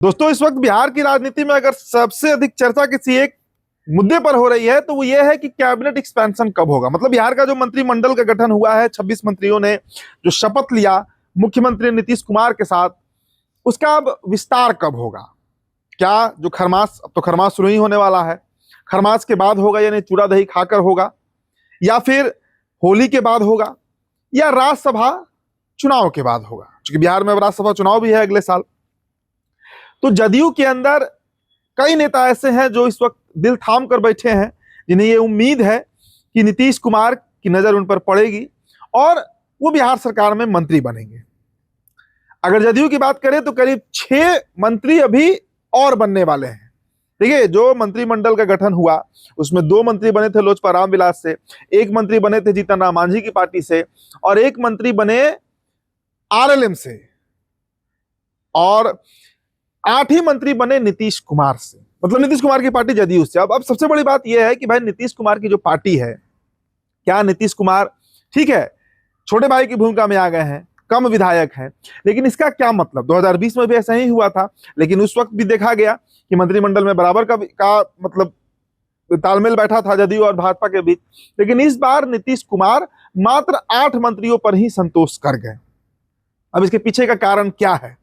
दोस्तों, इस वक्त बिहार की राजनीति में अगर सबसे अधिक चर्चा किसी एक मुद्दे पर हो रही है तो वो ये है कि कैबिनेट एक्सपेंशन कब होगा। मतलब बिहार का जो मंत्रिमंडल का गठन हुआ है, 26 मंत्रियों ने जो शपथ लिया मुख्यमंत्री नीतीश कुमार के साथ, उसका अब विस्तार कब होगा। क्या जो खरमास, अब तो खरमास शुरू ही होने वाला है, खरमास के बाद होगा यानी चूड़ा दही खाकर होगा, या फिर होली के बाद होगा, या राज्यसभा चुनाव के बाद होगा। क्योंकि बिहार में अब राज्यसभा चुनाव भी है अगले साल। तो जदयू के अंदर कई नेता ऐसे हैं जो इस वक्त दिल थाम कर बैठे हैं, जिन्हें ये उम्मीद है कि नीतीश कुमार की नजर उन पर पड़ेगी और वो बिहार सरकार में मंत्री बनेंगे। अगर जदयू की बात करें तो करीब 6 मंत्री अभी और बनने वाले हैं। देखिए, जो मंत्रिमंडल का गठन हुआ उसमें 2 मंत्री बने थे लोजपा रामविलास से, 1 मंत्री बने थे जीतन राम मांझी की पार्टी से, और 1 मंत्री बने आरएलएम से, और 8 ही मंत्री बने नीतीश कुमार से। मतलब नीतीश कुमार की पार्टी जदयू से। अब सबसे बड़ी बात यह है कि भाई नीतीश कुमार की जो पार्टी है, क्या नीतीश कुमार ठीक है छोटे भाई की भूमिका में आ गए हैं, कम विधायक हैं, लेकिन इसका क्या मतलब। 2020 में भी ऐसा ही हुआ था, लेकिन उस वक्त भी देखा गया कि मंत्रिमंडल में बराबर का मतलब तालमेल बैठा था जदयू और भाजपा के बीच। लेकिन इस बार नीतीश कुमार मात्र 8 मंत्रियों पर ही संतोष कर गए। अब इसके पीछे का कारण क्या है,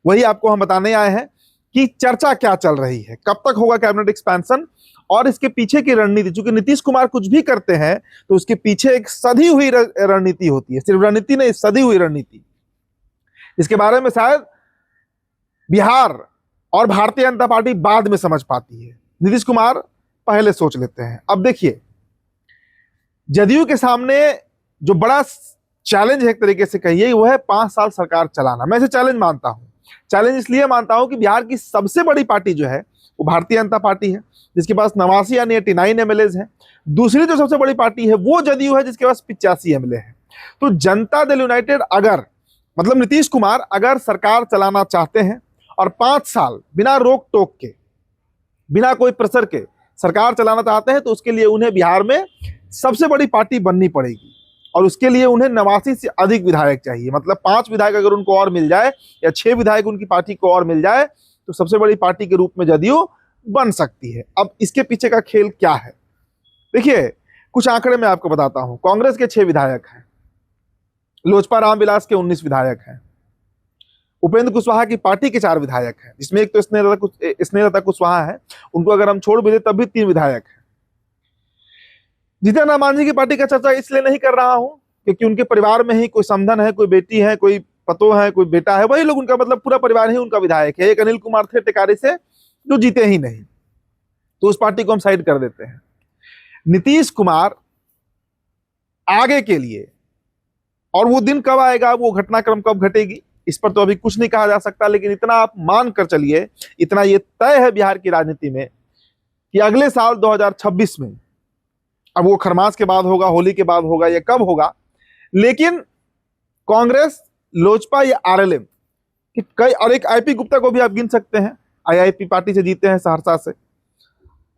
वही आपको हम बताने आए हैं कि चर्चा क्या चल रही है, कब तक होगा कैबिनेट एक्सपेंशन और इसके पीछे की रणनीति। चूंकि नीतीश कुमार कुछ भी करते हैं तो उसके पीछे एक सधी हुई रणनीति होती है, सिर्फ रणनीति नहीं, सधी हुई रणनीति। इसके बारे में शायद बिहार और भारतीय जनता पार्टी बाद में समझ पाती है, नीतीश कुमार पहले सोच लेते हैं। अब देखिए, जदयू के सामने जो बड़ा चैलेंज है एक तरीके से कहिए, वो है 5 साल सरकार चलाना। मैं इसे चैलेंज मानता हूं। चैलेंज इसलिए मानता हूं कि बिहार की सबसे बड़ी पार्टी जो है वो भारतीय जनता पार्टी है, जिसके पास 89 यानी 89 एमएलए हैं। दूसरी जो सबसे बड़ी पार्टी है वो जदयू है, जिसके पास 85 एमएलए हैं। तो जनता दल यूनाइटेड अगर, मतलब नीतीश कुमार अगर सरकार चलाना चाहते हैं और 5 साल बिना रोक टोक के, बिना कोई प्रेशर के सरकार चलाना चाहते हैं, तो उसके लिए उन्हें बिहार में सबसे बड़ी पार्टी बननी पड़ेगी। और उसके लिए उन्हें 89 से अधिक विधायक चाहिए। मतलब 5 विधायक अगर उनको और मिल जाए या 6 विधायक उनकी पार्टी को और मिल जाए तो सबसे बड़ी पार्टी के रूप में जदयू बन सकती है। अब इसके पीछे का खेल क्या है, देखिए कुछ आंकड़े मैं आपको बताता हूं। कांग्रेस के 6 विधायक हैं, लोजपा रामविलास के 19 विधायक हैं, उपेंद्र कुशवाहा की पार्टी के 4 विधायक हैं, जिसमें एक तो स्नेहलता कुशवाहा है, उनको अगर हम छोड़ भी दे तब भी 3 विधायक हैं। जीतन राम मांझी की पार्टी का चर्चा इसलिए नहीं कर रहा हूं क्योंकि उनके परिवार में ही कोई समधन है, कोई बेटी है, कोई पतोह है, कोई बेटा है, वही लोग, उनका मतलब पूरा परिवार ही उनका विधायक है। एक अनिल कुमार थे टेकारी से जो जीते ही नहीं, तो उस पार्टी को हम साइड कर देते हैं। नीतीश कुमार आगे के लिए, और वो दिन कब आएगा, वो घटनाक्रम कब घटेगी, इस पर तो अभी कुछ नहीं कहा जा सकता, लेकिन इतना आप मान कर चलिए, इतना ये तय है बिहार की राजनीति में कि अगले साल 2026 में, अब वो खरमास के बाद होगा, होली के बाद होगा, या कब होगा, लेकिन कांग्रेस, लोजपा या आरएलएम कि कई, और एक आईपी गुप्ता को भी आप गिन सकते हैं, आईआईपी पार्टी से जीते हैं सहरसा से,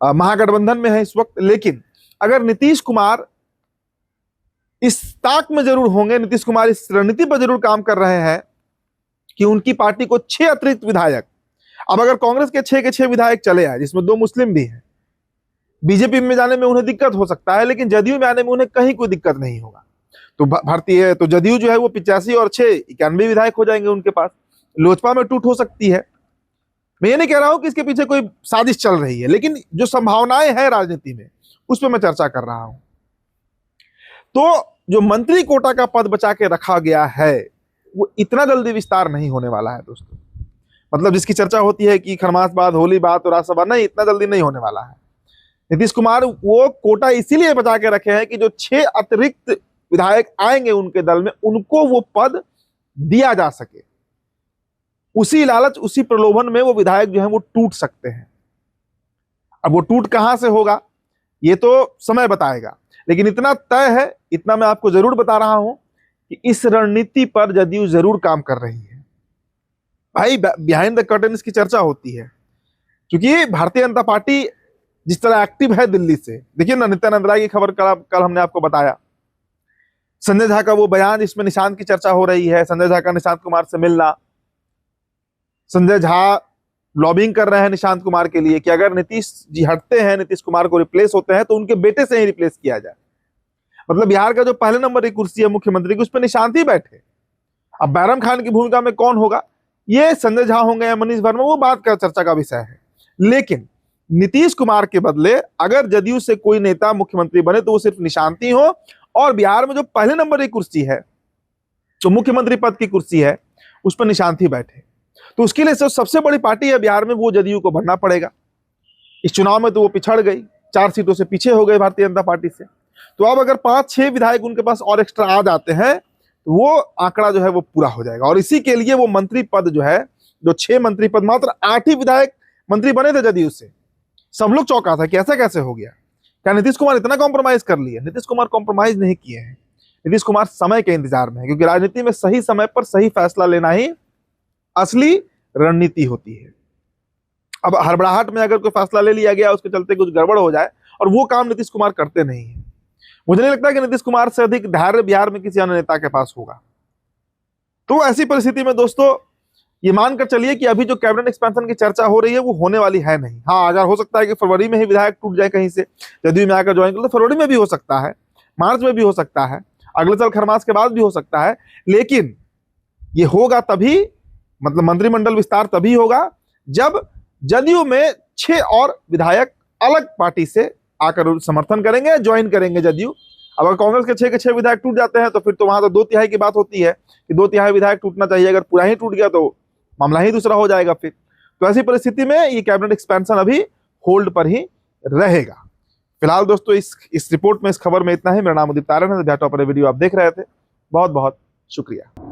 महागठबंधन में है इस वक्त। लेकिन अगर नीतीश कुमार इस ताक में जरूर होंगे, नीतीश कुमार इस रणनीति पर जरूर काम कर रहे हैं कि उनकी पार्टी को 6 अतिरिक्त विधायक, अब अगर कांग्रेस के 6 के 6 विधायक चले आए, जिसमें 2 मुस्लिम भी हैं, बीजेपी में जाने में उन्हें दिक्कत हो सकता है, लेकिन जदयू में आने में उन्हें कहीं कोई दिक्कत नहीं होगा। तो भारतीय, तो जदयू जो है वो 85 और 6 91 विधायक हो जाएंगे उनके पास। लोजपा में टूट हो सकती है। मैं ये नहीं कह रहा हूं कि इसके पीछे कोई साजिश चल रही है, लेकिन जो संभावनाएं हैं राजनीति में उस पर मैं चर्चा कर रहा हूं। तो जो मंत्री कोटा का पद बचा के रखा गया है वो इतना जल्दी विस्तार नहीं होने वाला है दोस्तों। मतलब जिसकी चर्चा होती है कि खरमास बाद, होली बाद, तो राज्यसभा, नहीं, इतना जल्दी नहीं होने वाला है। नीतीश कुमार वो कोटा इसीलिए बचा के रखे हैं कि जो 6 अतिरिक्त विधायक आएंगे उनके दल में, उनको वो पद दिया जा सके। उसी लालच, उसी प्रलोभन में वो विधायक जो है वो टूट सकते हैं। अब वो टूट कहां से होगा ये तो समय बताएगा, लेकिन इतना तय है, इतना मैं आपको जरूर बता रहा हूं कि इस रणनीति पर जदयू जरूर काम कर रही है। भाई बिहाइंड द कर्टन इसकी चर्चा होती है, क्योंकि भारतीय जनता पार्टी जिस तरह एक्टिव है दिल्ली से, देखिए ना, नित्यानंद राय की खबर कल हमने आपको बताया, संजय झा का वो बयान जिसमें निशांत की चर्चा हो रही है, संजय झा का निशांत कुमार से मिलना, संजय झा लॉबिंग कर रहे हैं निशांत कुमार के लिए कि अगर नीतीश जी हटते हैं, नीतीश कुमार को रिप्लेस होते हैं, तो उनके बेटे से ही रिप्लेस किया जाए। मतलब बिहार का जो पहले नंबर की कुर्सी है मुख्यमंत्री की, उस पर निशांत ही बैठे। अब बैरम खान की भूमिका में कौन होगा, ये संजय झा होंगे या मनीष वर्मा, वो बात का चर्चा का विषय है। लेकिन नीतीश कुमार के बदले अगर जदयू से कोई नेता मुख्यमंत्री बने तो वो सिर्फ निशांत ही हो, और बिहार में जो पहले नंबर की कुर्सी है, जो मुख्यमंत्री पद की कुर्सी है, उस पर निशांत ही बैठे। तो उसके लिए सबसे बड़ी पार्टी है बिहार में, वो जदयू को बनना पड़ेगा। इस चुनाव में तो वो पिछड़ गई, 4 सीटों से पीछे हो गए भारतीय जनता पार्टी से। तो अब अगर 5-6 विधायक उनके पास और एक्स्ट्रा आ जाते हैं तो वो आंकड़ा जो है वो पूरा हो जाएगा। और इसी के लिए वो मंत्री पद जो है, जो 6 मंत्री पद, मात्र 8 ही विधायक मंत्री बने थे जदयू से। सब लोग चौंका था कि ऐसा कैसे हो गया, क्या नीतीश कुमार इतना कॉम्प्रोमाइज कर लिए? नीतीश कुमार कॉम्प्रोमाइज नहीं किए हैं। नीतीश कुमार समय के इंतजार में है, क्योंकि राजनीति में सही समय पर सही फैसला लेना ही असली रणनीति होती है। अब हड़बड़ाहट में अगर कोई फैसला ले लिया गया, उसके चलते कुछ गड़बड़ हो जाए, और वो काम नीतीश कुमार करते नहीं है। मुझे नहीं लगता कि नीतीश कुमार से अधिक धैर्य बिहार में किसी अन्य नेता के पास होगा। तो ऐसी परिस्थिति में दोस्तों ये मानकर चलिए कि अभी जो कैबिनेट एक्सपेंशन की चर्चा हो रही है वो होने वाली है नहीं। हाँ, अगर हो सकता है कि फरवरी में ही विधायक टूट जाए कहीं से, जदयू में आकर ज्वाइन कर, तो फरवरी में भी हो सकता है, मार्च में भी हो सकता है, अगले साल खरमास के बाद भी हो सकता है। लेकिन ये होगा तभी, मतलब मंत्रिमंडल विस्तार तभी होगा जब जदयू में 6 और विधायक अलग पार्टी से आकर समर्थन करेंगे, ज्वाइन करेंगे जदयू। अब अगर कांग्रेस के 6 विधायक टूट जाते हैं तो फिर तो वहां तो 2/3 की बात होती है कि 2/3 विधायक टूटना चाहिए। अगर पूरा ही टूट गया तो मामला ही दूसरा हो जाएगा फिर। तो ऐसी परिस्थिति में ये कैबिनेट एक्सपेंशन अभी होल्ड पर ही रहेगा। फिलहाल दोस्तों इस रिपोर्ट में, इस खबर में इतना ही। मेरा नाम उदित तारण है। वीडियो आप देख रहे थे, बहुत बहुत शुक्रिया।